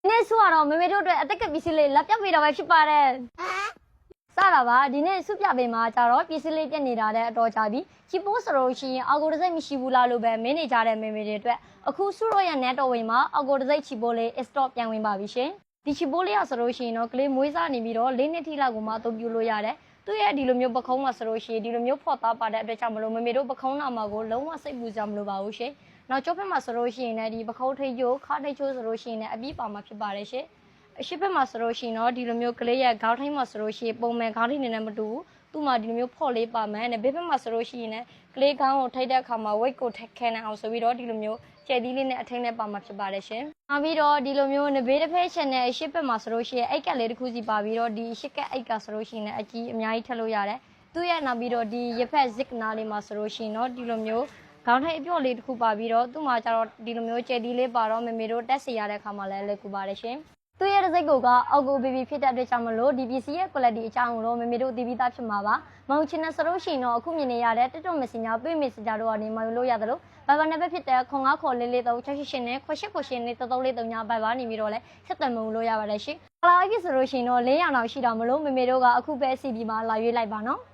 နေ့ဆိုတော့မေမေတို့အတွက်အသက်ကပစ္စည်းလေးလက်ပြပေးတော့ပဲဖြစ်ပါတယ်စတာပါဒီနေ့စုပြပေးမှာကြတော့ပစ္စည်းလေးပြက်နေတာတဲ့အတော်ကြပြီချီပိုးဆိုလို့ရှိရင်အော်ဂိုတစိတ်မရှိဘူးလားလို့ပဲမင်းနေကြတဲ့မေမေတွေအတွက်အခုစုရောရဲ့ net တော်ဝင်မှာအော်ဂိုတစိတ်ချီပိုးလေး stock ပြန်ဝင်ပါပြီရှင်ဒီချီပိုးလေးရဆိုလို့ရှိရင်တော့ကလေးမွေးစားနေပြီးတော့၄နှစ်ထိလောက်ကိုမှအသုံးပြုလို့ရတယ်သူ့ရဲ့ဒီလိုမျိုးပခုံးမှာဆိုလို့ရှိရင်ဒီလိုမျိုးဖော်သားပါတဲ့အတွက်ကြောင့်မလို့မေမေတို့ပခုံးနာမှာကိုလုံးဝစိတ်ပူကြမလို့ပါဘူးရှင်နောက်ကျောဖက်မှာဆိုလို့ရှိရင်လည်းဒီပခုံးထိပ်ကျိုးခါထိပ်ကျိုးဆိုလို့ရှိရင်လည်းအပြည့်ပါမှာဖြစ်ပါတယ်ရှင်အရှိဘက်မှာဆိုလို့ရှိရင်တော့ဒီလိုမျိုးကလေးရဲ့ခေါင်းထိပ်မှာဆိုလို့ရှိရင်ပုံမှန်ခေါင်းထိပ်နေနဲ့မတူဘူးသူ့မှာဒီလိုမျိုးဖော့လေးပါမယ်နဲ့ဘေးဘက်မှာဆိုလို့ရှိရင်လည်းကလေးခေါင်းကိုထိပ်တဲ့အခါမှာ weight ကိုထက်ခဲနေအောင်ဆိုပြီးတော့ဒီလိုမျိုးကျဲသီးလေးနဲ့အထိပ်နဲ့ပါမှာဖြစ်ပါတယ်ရှင်နောက်ပြီးတော့ဒီလိုမျိုးနဘေးတစ်ဖက်ချက်နဲ့အရှိဘက်မှာဆိုလို့ရှိရင်အိတ်ကက်လေးတစ်ခုစီပါပြီးတော့ဒီရှစ်ကက်အိတ်ကဆိုလို့ရှိရင်လည်းအကြီးအများကြီးထည့်လို့ရတယ်သူ့ရဲ့နောက်ပြီးတော့ဒီရဖက် zig နာလေးမှာဆိုလို့ရှိရင်တော့ဒီလိုမျိုးခေါင်းထိပ်အပြော့လေးတစ်ခုပါပြီးတော့သူ့မှာကျတော့ဒီလိုမျိုးကျဲသီးလေးပါတော့မေမေတို့တက်စီရတဲ့အခါမှာလည်းလက်ကူပါတယ်ရှင်သူ့ရဲ့စိတ်ကိုကအော်ဂိုဘေဘီဖြစ်တဲ့အတွက်ကြောင့်မလို့ဒီပစ္စည်းရဲ့ quality အကြောင်းကိုတော့မေမေတို့သိပြီးသားဖြစ်မှာပါမောင်ချင်တဲ့ဆိုလို့ရှိရင်တော့အခုမြင်နေရတဲ့ TikTok Messenger တွေ့ Messenger တို့ကနေမှာယူလို့ရသလို Viber နဲ့ပဲဖြစ်တဲ့ခွန်9ခေါ်လေးလေး3 688နဲ့ခွ8ခေါ်8နဲ့3343ညာ Viber နေပြီးတော့လဲဆက်သွယ်မှုလို့ရပါတယ်ရှင်။အလားအဖြစ်ဆိုလို့ရှိရင်တော့400လောက်ရှိတာမလို့မေမေတို့ကအခုပဲ CB မှာလာရွေးလိုက်ပါနော်။